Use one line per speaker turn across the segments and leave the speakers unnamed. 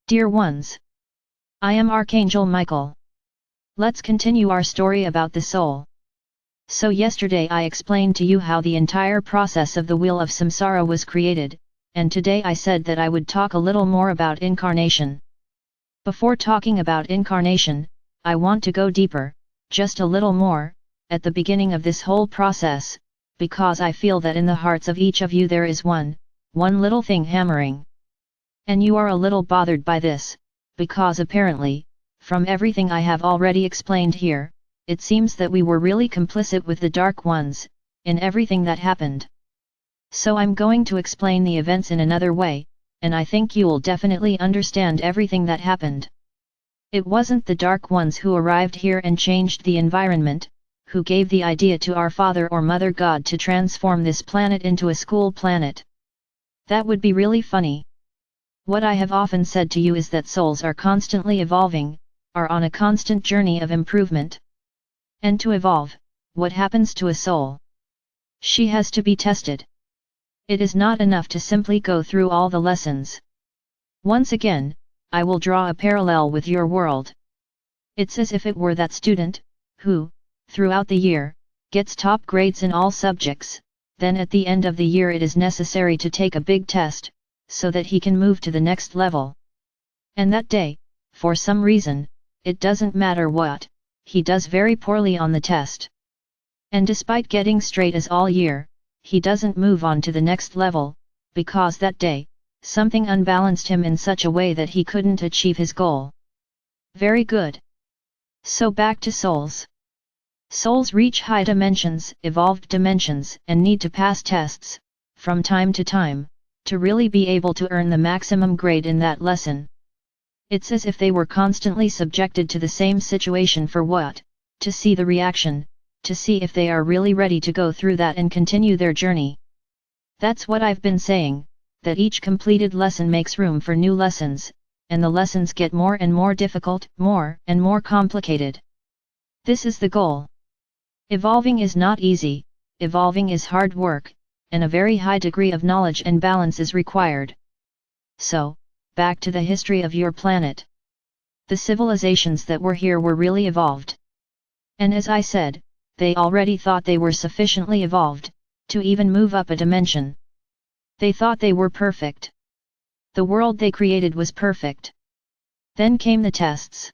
Dear ones, I am Archangel Michael. Let's continue our story about the soul. So yesterday I explained to you how the entire process of the wheel of samsara was created, and today I said that I would talk a little more about incarnation. Before talking about incarnation, I want to go deeper, just a little more, at the beginning of this whole process, because I feel that in the hearts of each of you there is one little thing hammering. And you are a little bothered by this, because apparently, from everything I have already explained here, it seems that we were really complicit with the Dark Ones, in everything that happened. So I'm going to explain the events in another way, and I think you'll definitely understand everything that happened. It wasn't the Dark Ones who arrived here and changed the environment, who gave the idea to our Father or Mother God to transform this planet into a school planet. That would be really funny. What I have often said to you is that souls are constantly evolving, are on a constant journey of improvement. And to evolve, what happens to a soul? She has to be tested. It is not enough to simply go through all the lessons. Once again, I will draw a parallel with your world. It's as if it were that student, who, throughout the year, gets top grades in all subjects, then at the end of the year it is necessary to take a big test, so that he can move to the next level. And that day, for some reason, it doesn't matter what, he does very poorly on the test. And despite getting straight A's all year, he doesn't move on to the next level, because that day, something unbalanced him in such a way that he couldn't achieve his goal. Very good. So back to souls. Souls reach high dimensions, evolved dimensions, and need to pass tests, from time to time, to really be able to earn the maximum grade in that lesson. It's as if they were constantly subjected to the same situation for what? To see the reaction, to see if they are really ready to go through that and continue their journey. That's what I've been saying, that each completed lesson makes room for new lessons, and the lessons get more and more difficult, more and more complicated. This is the goal. Evolving is not easy, evolving is hard work, and a very high degree of knowledge and balance is required. So, back to the history of your planet. The civilizations that were here were really evolved. And as I said, they already thought they were sufficiently evolved, to even move up a dimension. They thought they were perfect. The world they created was perfect. Then came the tests.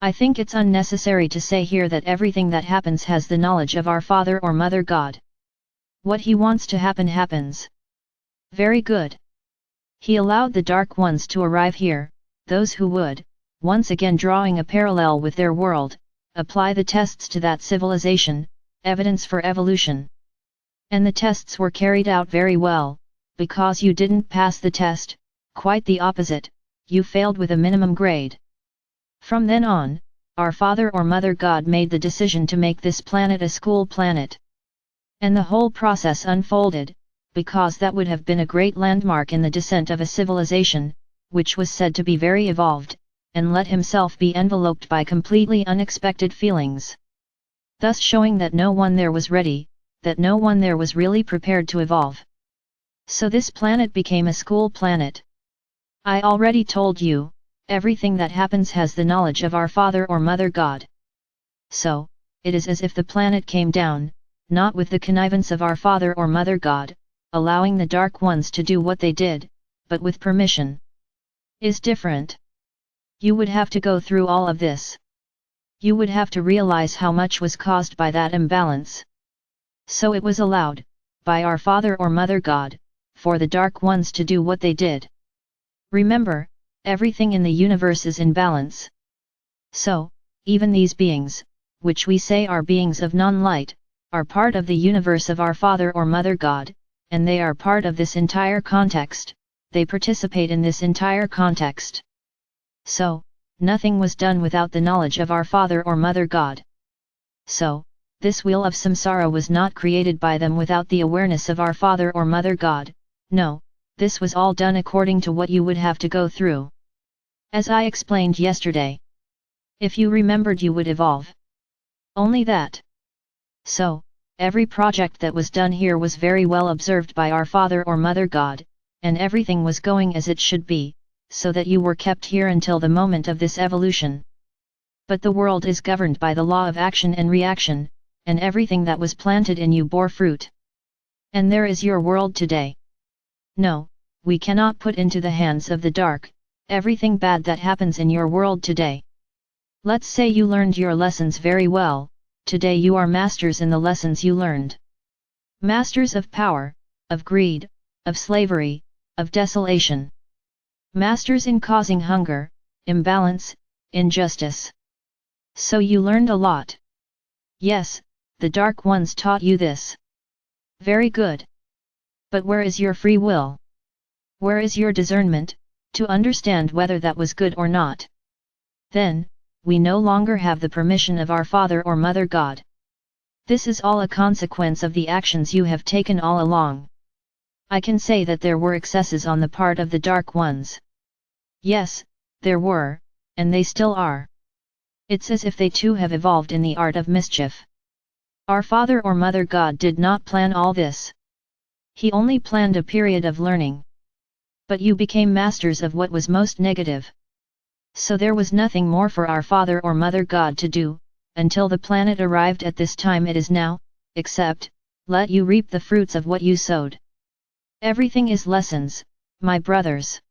I think it's unnecessary to say here that everything that happens has the knowledge of our Father or Mother God. What He wants to happen happens. Very good. He allowed the Dark Ones to arrive here, those who would, once again drawing a parallel with their world, apply the tests to that civilization, evidence for evolution. And the tests were carried out very well, because you didn't pass the test, quite the opposite, you failed with a minimum grade. From then on, our Father or Mother God made the decision to make this planet a school planet. And the whole process unfolded, because that would have been a great landmark in the descent of a civilization, which was said to be very evolved, and let himself be enveloped by completely unexpected feelings. Thus showing that no one there was ready, that no one there was really prepared to evolve. So this planet became a school planet. I already told you, everything that happens has the knowledge of our Father or Mother God. So, it is as if the planet came down, not with the connivance of our Father or Mother God, allowing the Dark Ones to do what they did, but with permission. Is different. You would have to go through all of this. You would have to realize how much was caused by that imbalance. So it was allowed, by our Father or Mother God, for the Dark Ones to do what they did. Remember, everything in the universe is in balance. So, even these beings, which we say are beings of non-light, are part of the universe of our Father or Mother God, and they are part of this entire context, they participate in this entire context. So, nothing was done without the knowledge of our Father or Mother God. So, this wheel of samsara was not created by them without the awareness of our Father or Mother God, no, this was all done according to what you would have to go through. As I explained yesterday. If you remembered you would evolve. Only that. So, every project that was done here was very well observed by our Father or Mother God, and everything was going as it should be, so that you were kept here until the moment of this evolution. But the world is governed by the law of action and reaction, and everything that was planted in you bore fruit. And there is your world today. No, we cannot put into the hands of the dark everything bad that happens in your world today. Let's say you learned your lessons very well, today you are masters in the lessons you learned. Masters of power, of greed, of slavery, of desolation. Masters in causing hunger, imbalance, injustice. So you learned a lot. Yes, the dark ones taught you this. Very good. But where is your free will? Where is your discernment, to understand whether that was good or not? Then, we no longer have the permission of our Father or Mother God. This is all a consequence of the actions you have taken all along. I can say that there were excesses on the part of the dark ones. Yes, there were, and they still are. It's as if they too have evolved in the art of mischief. Our Father or Mother God did not plan all this. He only planned a period of learning. But you became masters of what was most negative. So there was nothing more for our Father or Mother God to do, until the planet arrived at this time it is now, except, let you reap the fruits of what you sowed. Everything is lessons, my brothers.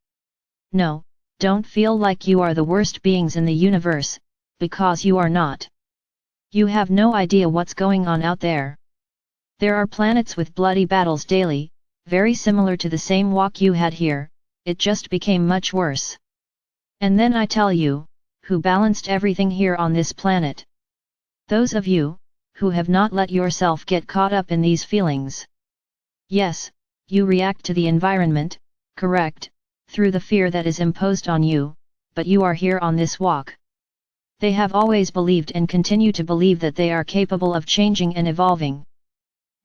No, don't feel like you are the worst beings in the universe, because you are not. You have no idea what's going on out there. There are planets with bloody battles daily, very similar to the same walk you had here, it just became much worse. And then I tell you, who balanced everything here on this planet? Those of you, who have not let yourself get caught up in these feelings. Yes, you react to the environment, correct, through the fear that is imposed on you, but you are here on this walk. They have always believed and continue to believe that they are capable of changing and evolving.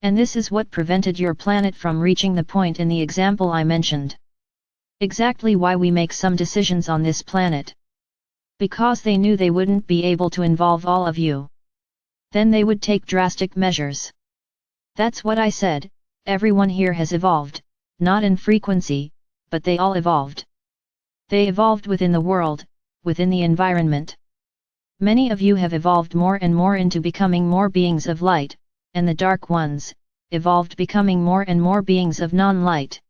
And this is what prevented your planet from reaching the point in the example I mentioned. Exactly why we make some decisions on this planet. Because they knew they wouldn't be able to involve all of you. Then they would take drastic measures. That's what I said, everyone here has evolved, not in frequency, but they all evolved. They evolved within the world, within the environment. Many of you have evolved more and more into becoming more beings of light, and the dark ones, evolved becoming more and more beings of non-light.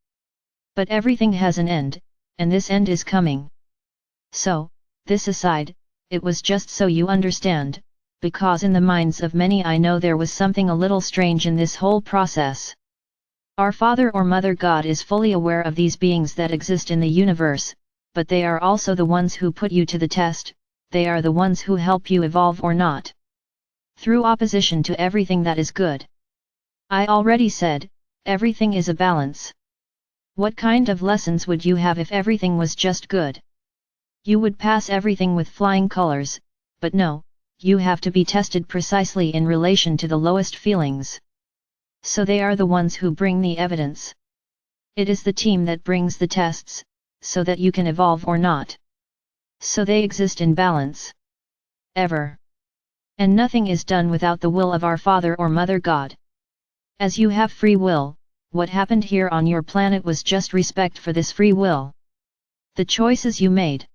But everything has an end, and this end is coming. So, this aside, it was just so you understand, because in the minds of many I know there was something a little strange in this whole process. Our Father or Mother God is fully aware of these beings that exist in the universe, but they are also the ones who put you to the test, they are the ones who help you evolve or not. Through opposition to everything that is good. I already said, everything is a balance. What kind of lessons would you have if everything was just good? You would pass everything with flying colors, but no, you have to be tested precisely in relation to the lowest feelings. So they are the ones who bring the evidence. It is the team that brings the tests, so that you can evolve or not. So they exist in balance. Ever. And nothing is done without the will of our Father or Mother God. As you have free will, what happened here on your planet was just respect for this free will. The choices you made.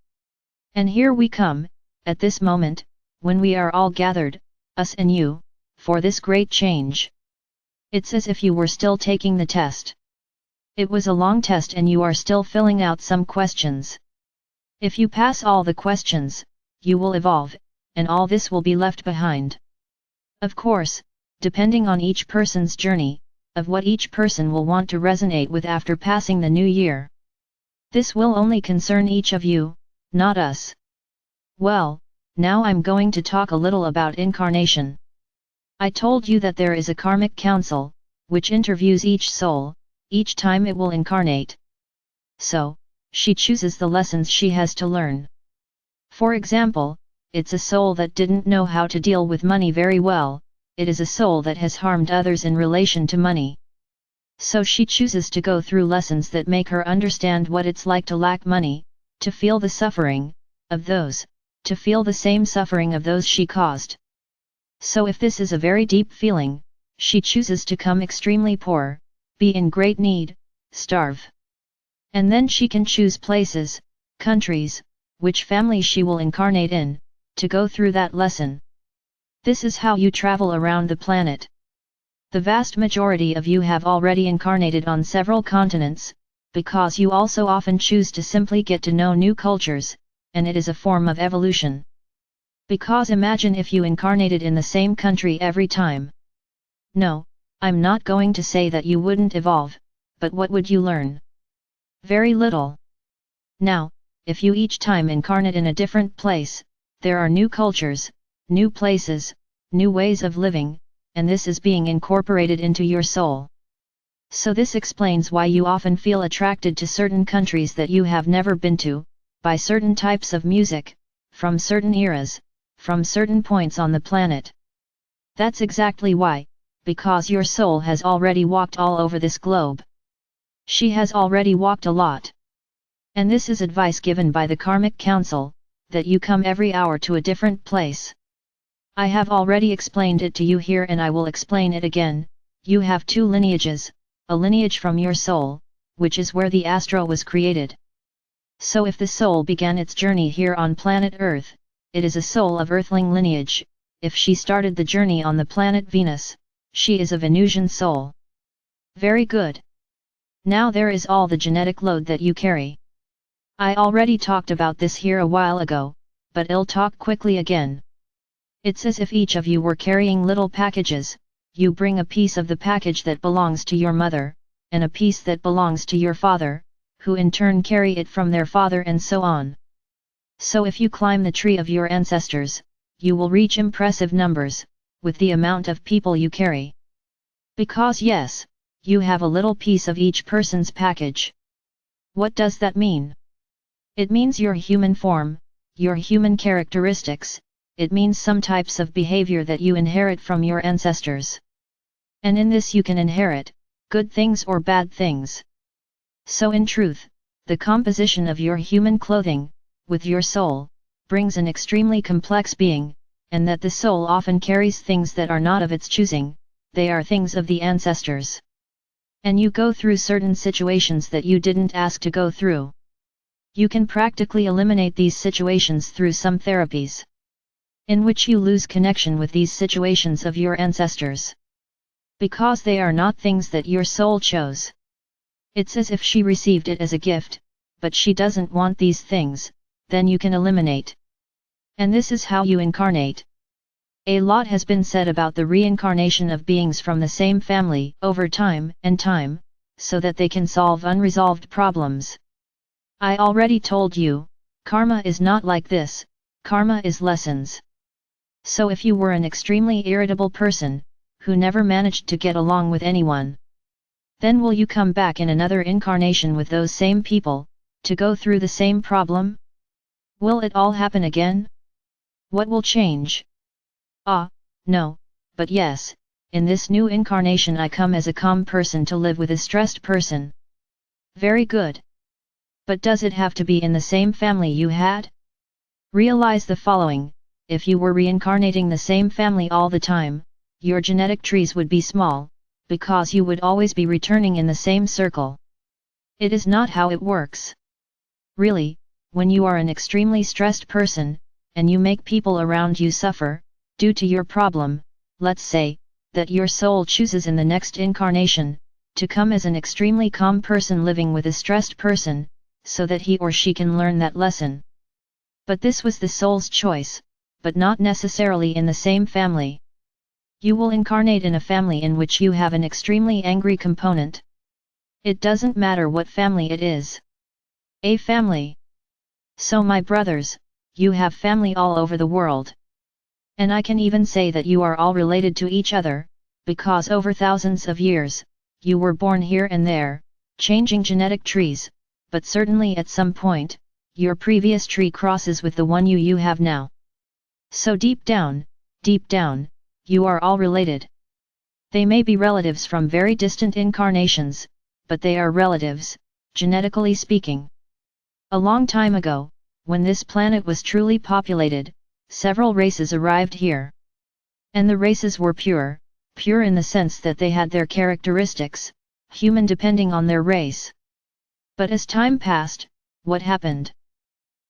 And here we come, at this moment, when we are all gathered, us and you, for this great change. It's as if you were still taking the test. It was a long test and you are still filling out some questions. If you pass all the questions, you will evolve, and all this will be left behind. Of course, depending on each person's journey, of what each person will want to resonate with after passing the new year. This will only concern each of you, not us. Well, now I'm going to talk a little about incarnation. I told you that there is a karmic council, which interviews each soul, each time it will incarnate. So, she chooses the lessons she has to learn. For example, it's a soul that didn't know how to deal with money very well, it is a soul that has harmed others in relation to money. So she chooses to go through lessons that make her understand what it's like to lack money, to feel the suffering of those, to feel the same suffering of those she caused. So if this is a very deep feeling, she chooses to come extremely poor, be in great need, starve. And then she can choose places, countries, which family she will incarnate in, to go through that lesson. This is how you travel around the planet. The vast majority of you have already incarnated on several continents, because you also often choose to simply get to know new cultures, and it is a form of evolution. Because imagine if you incarnated in the same country every time. No, I'm not going to say that you wouldn't evolve, but what would you learn? Very little. Now, if you each time incarnate in a different place, there are new cultures, new places, new ways of living, and this is being incorporated into your soul. So this explains why you often feel attracted to certain countries that you have never been to, by certain types of music, from certain eras, from certain points on the planet. That's exactly why, because your soul has already walked all over this globe. She has already walked a lot. And this is advice given by the Karmic Council, that you come every hour to a different place. I have already explained it to you here and I will explain it again. You have two lineages, a lineage from your soul, which is where the astro was created. So if the soul began its journey here on planet Earth, it is a soul of Earthling lineage. If she started the journey on the planet Venus, she is a Venusian soul. Very good. Now there is all the genetic load that you carry. I already talked about this here a while ago, but I'll talk quickly again. It's as if each of you were carrying little packages. You bring a piece of the package that belongs to your mother, and a piece that belongs to your father, who in turn carry it from their father and so on. So if you climb the tree of your ancestors, you will reach impressive numbers, with the amount of people you carry. Because yes, you have a little piece of each person's package. What does that mean? It means your human form, your human characteristics. It means some types of behavior that you inherit from your ancestors. And in this you can inherit, good things or bad things. So in truth, the composition of your human clothing, with your soul, brings an extremely complex being, and that the soul often carries things that are not of its choosing, they are things of the ancestors. And you go through certain situations that you didn't ask to go through. You can practically eliminate these situations through some therapies, in which you lose connection with these situations of your ancestors. Because they are not things that your soul chose. It's as if she received it as a gift, but she doesn't want these things, then you can eliminate. And this is how you incarnate. A lot has been said about the reincarnation of beings from the same family over time and time, so that they can solve unresolved problems. I already told you, karma is not like this, karma is lessons. So if you were an extremely irritable person, who never managed to get along with anyone, then will you come back in another incarnation with those same people, to go through the same problem? Will it all happen again? What will change? No, but yes, in this new incarnation I come as a calm person to live with a stressed person. Very good. But does it have to be in the same family you had? Realize the following. If you were reincarnating the same family all the time, your genetic trees would be small, because you would always be returning in the same circle. It is not how it works. Really, when you are an extremely stressed person, and you make people around you suffer, due to your problem, let's say, that your soul chooses in the next incarnation, to come as an extremely calm person living with a stressed person, so that he or she can learn that lesson. But this was the soul's choice, but not necessarily in the same family. You will incarnate in a family in which you have an extremely angry component. It doesn't matter what family it is. A family. So my brothers, you have family all over the world. And I can even say that you are all related to each other, because over thousands of years, you were born here and there, changing genetic trees, but certainly at some point, your previous tree crosses with the one you have now. So deep down, you are all related. They may be relatives from very distant incarnations, but they are relatives, genetically speaking. A long time ago, when this planet was truly populated, several races arrived here. And the races were pure in the sense that they had their characteristics, human depending on their race. But as time passed, what happened?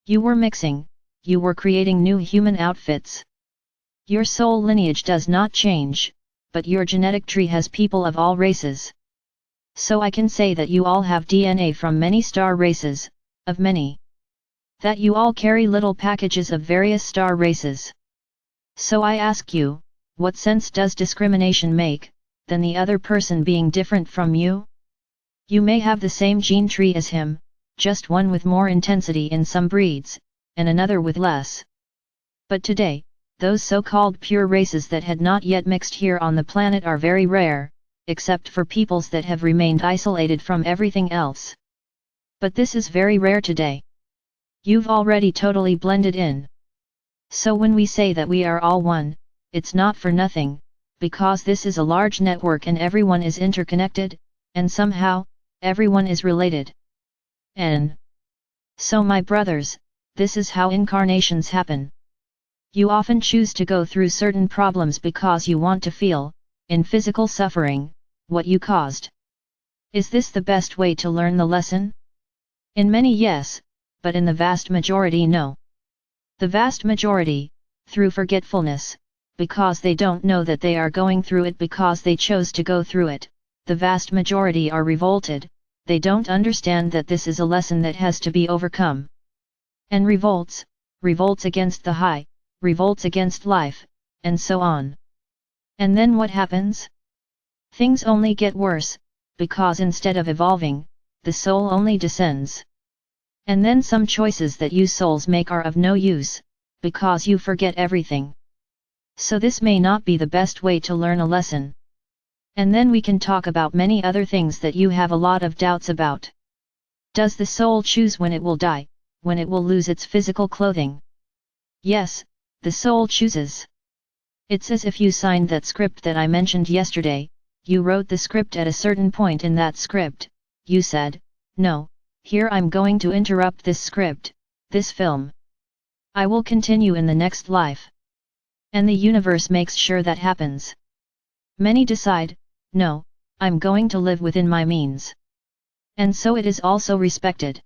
You were mixing, you were creating new human outfits. Your soul lineage does not change, but your genetic tree has people of all races. So I can say that you all have DNA from many star races, of many. That you all carry little packages of various star races. So I ask you, what sense does discrimination make, than the other person being different from you? You may have the same gene tree as him, just one with more intensity in some breeds, and another with less. But today, those so-called pure races that had not yet mixed here on the planet are very rare, except for peoples that have remained isolated from everything else. But this is very rare today. You've already totally blended in. So when we say that we are all one, it's not for nothing, because this is a large network and everyone is interconnected, and somehow, everyone is related. So my brothers, this is how incarnations happen. You often choose to go through certain problems because you want to feel, in physical suffering, what you caused. Is this the best way to learn the lesson? In many yes, but in the vast majority no. The vast majority, through forgetfulness, because they don't know that they are going through it because they chose to go through it, the vast majority are revolted, they don't understand that this is a lesson that has to be overcome. And revolts against the high, revolts against life, and so on. And then what happens? Things only get worse, because instead of evolving, the soul only descends. And then some choices that you souls make are of no use, because you forget everything. So this may not be the best way to learn a lesson. And then we can talk about many other things that you have a lot of doubts about. Does the soul choose when it will die, when it will lose its physical clothing? Yes, the soul chooses. It's as if you signed that script that I mentioned yesterday, you wrote the script at a certain point in that script, you said, no, here I'm going to interrupt this script, this film. I will continue in the next life. And the universe makes sure that happens. Many decide, no, I'm going to live within my means. And so it is also respected.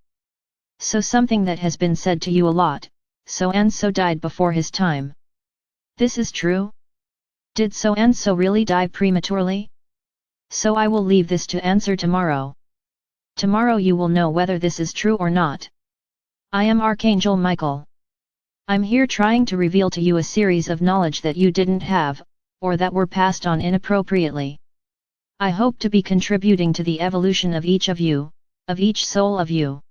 So something that has been said to you a lot, so and so died before his time. This is true? Did so and so really die prematurely? So I will leave this to answer tomorrow. Tomorrow you will know whether this is true or not. I am Archangel Michael. I'm here trying to reveal to you a series of knowledge that you didn't have, or that were passed on inappropriately. I hope to be contributing to the evolution of each of you, of each soul of you.